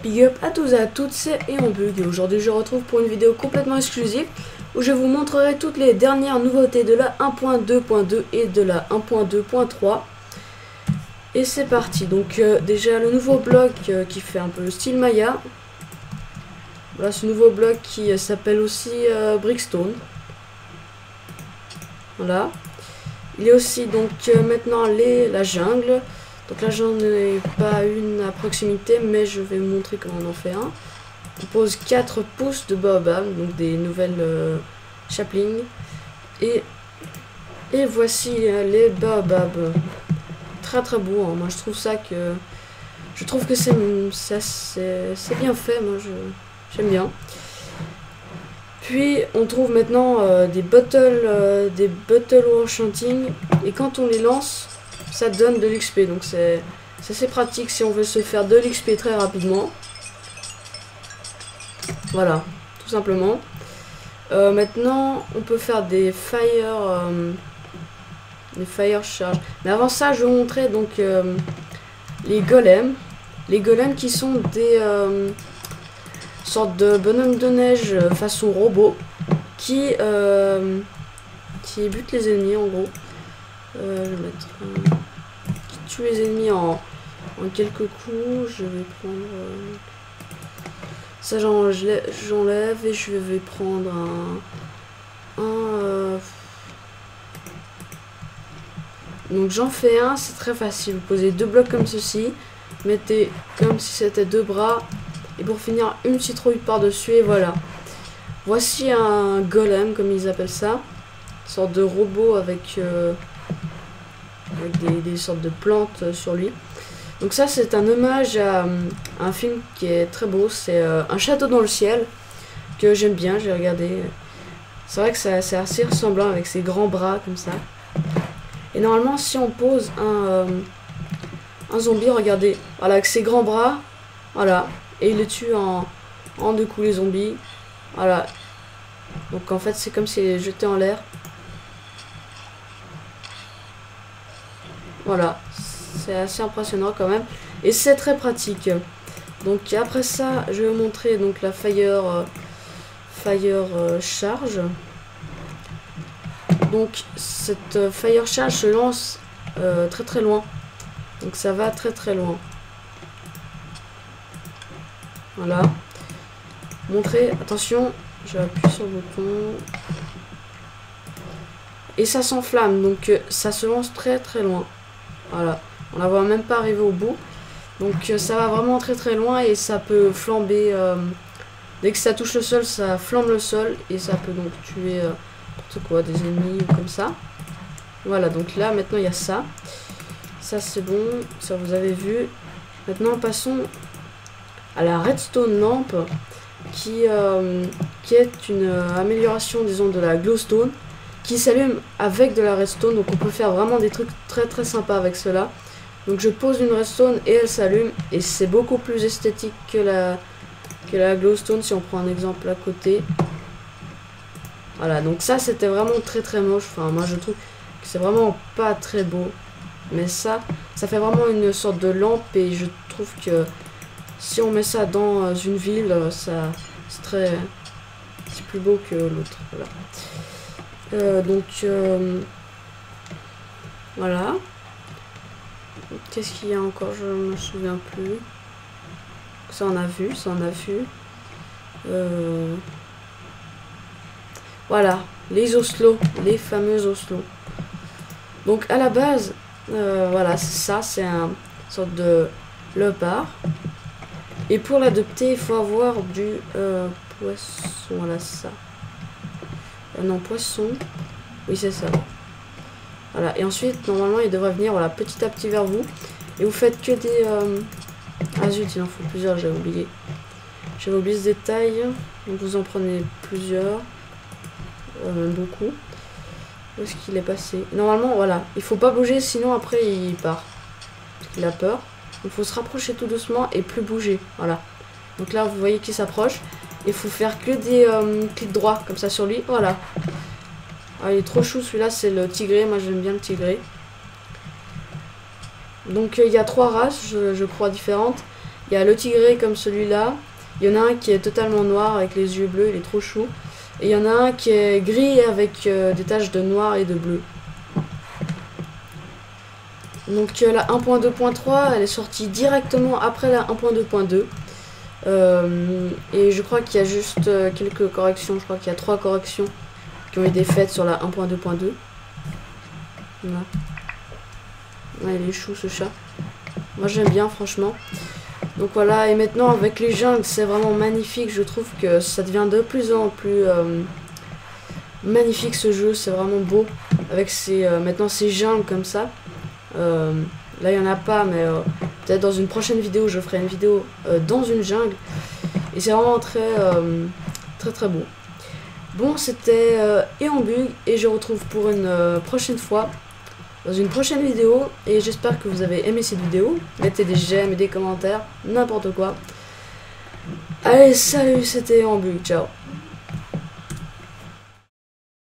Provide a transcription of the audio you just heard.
Big up à tous et à toutes, c'est EonBug et aujourd'hui je retrouve pour une vidéo complètement exclusive où je vous montrerai toutes les dernières nouveautés de la 1.2.2 et de la 1.2.3. Et c'est parti, donc déjà le nouveau bloc qui fait un peu le style Maya. Voilà ce nouveau bloc qui s'appelle aussi Brickstone. Voilà. Il y a aussi donc maintenant la jungle. Donc là j'en ai pas une à proximité, mais je vais vous montrer comment on en fait un. On pose 4 pouces de baobab, donc des nouvelles saplings. Et voici les baobabs. Très très beau, hein. Moi je trouve que c'est bien fait, moi j'aime bien. Puis on trouve maintenant des bottles enchanting, et quand on les lance ça donne de l'XP, donc c'est assez pratique si on veut se faire de l'XP très rapidement. Voilà, tout simplement. Maintenant on peut faire des fire charge, mais avant ça je vais vous montrer donc les golems qui sont des sortes de bonhommes de neige façon robot qui butent les ennemis en gros. Je vais mettre qui tue les ennemis en quelques coups. Je vais prendre ça, j'enlève et je vais prendre donc j'en fais un, c'est très facile. Vous posez 2 blocs comme ceci, mettez comme si c'était 2 bras, et pour finir une citrouille par dessus, et voilà. Voici un golem comme ils appellent ça, une sorte de robot avec des sortes de plantes sur lui. Donc ça c'est un hommage à un film qui est très beau, c'est Un château dans le ciel, que j'aime bien, j'ai regardé. C'est vrai que c'est assez ressemblant avec ses grands bras comme ça. Et normalement si on pose un zombie, regardez, voilà, avec ses grands bras, voilà, et il le tue en 2 coups les zombies, voilà. Donc en fait c'est comme s'il est jeté en l'air. Voilà, c'est assez impressionnant quand même, et c'est très pratique. Donc après ça je vais vous montrer donc la fire charge. Donc cette fire charge se lance très très loin, donc ça va très très loin. Voilà, montrer, attention, je appuie sur le bouton et ça s'enflamme, donc ça se lance très très loin. Voilà, on la voit même pas arriver au bout, donc ça va vraiment très très loin, et ça peut flamber dès que ça touche le sol, ça flambe le sol, et ça peut donc tuer n'importe quoi, des ennemis ou comme ça. Voilà, donc là maintenant il y a ça c'est bon, ça vous avez vu. Maintenant passons à la redstone lampe qui est une amélioration, disons, de la glowstone, qui s'allume avec de la redstone. Donc on peut faire vraiment des trucs très très sympas avec cela. Donc je pose une redstone et elle s'allume, et c'est beaucoup plus esthétique que la glowstone si on prend un exemple à côté. Voilà, donc ça c'était vraiment très très moche. Enfin moi je trouve que c'est vraiment pas très beau, mais ça fait vraiment une sorte de lampe, et je trouve que si on met ça dans une ville, c'est plus beau que l'autre. Voilà. Voilà. Qu'est-ce qu'il y a encore? Je me souviens plus. Ça on a vu. Voilà, les oslos, les fameux oslos. Donc à la base, voilà, c'est un sorte de léopard. Et pour l'adopter, il faut avoir du poisson. Voilà, ça. Non, poisson. Oui, c'est ça. Voilà, et ensuite, normalement, il devrait venir, voilà, petit à petit vers vous. Et vous faites que des... Ah zut, il en faut plusieurs, j'avais oublié. J'avais oublié ce détail. Donc vous en prenez plusieurs. Même beaucoup. Où est-ce qu'il est passé? Normalement, voilà. Il faut pas bouger, sinon après, il part. Parce qu'il a peur. Il faut se rapprocher tout doucement et plus bouger. Voilà. Donc là, vous voyez qu'il s'approche. Il faut faire que des clics droits comme ça sur lui. Voilà. Ah, il est trop chou celui-là, c'est le tigré. Moi, j'aime bien le tigré. Donc il y a 3 races, je crois, différentes. Il y a le tigré comme celui-là. Il y en a un qui est totalement noir avec les yeux bleus, il est trop chou. Et il y en a un qui est gris avec des taches de noir et de bleu. Donc la 1.2.3 elle est sortie directement après la 1.2.2. Et je crois qu'il y a juste quelques corrections, je crois qu'il y a 3 corrections qui ont été faites sur la 1.2.2. Voilà. Ouais, il est chou ce chat. Moi j'aime bien franchement. Donc voilà, et maintenant avec les jungles c'est vraiment magnifique. Je trouve que ça devient de plus en plus magnifique ce jeu, c'est vraiment beau. Avec maintenant ces jungles comme ça. Là il n'y en a pas, mais peut-être dans une prochaine vidéo je ferai une vidéo dans une jungle. Et c'est vraiment très beau. Bon, c'était Eonbug et je retrouve pour une prochaine fois dans une prochaine vidéo. Et j'espère que vous avez aimé cette vidéo. Mettez des j'aime et des commentaires, n'importe quoi. Allez, salut, c'était Eonbug, ciao.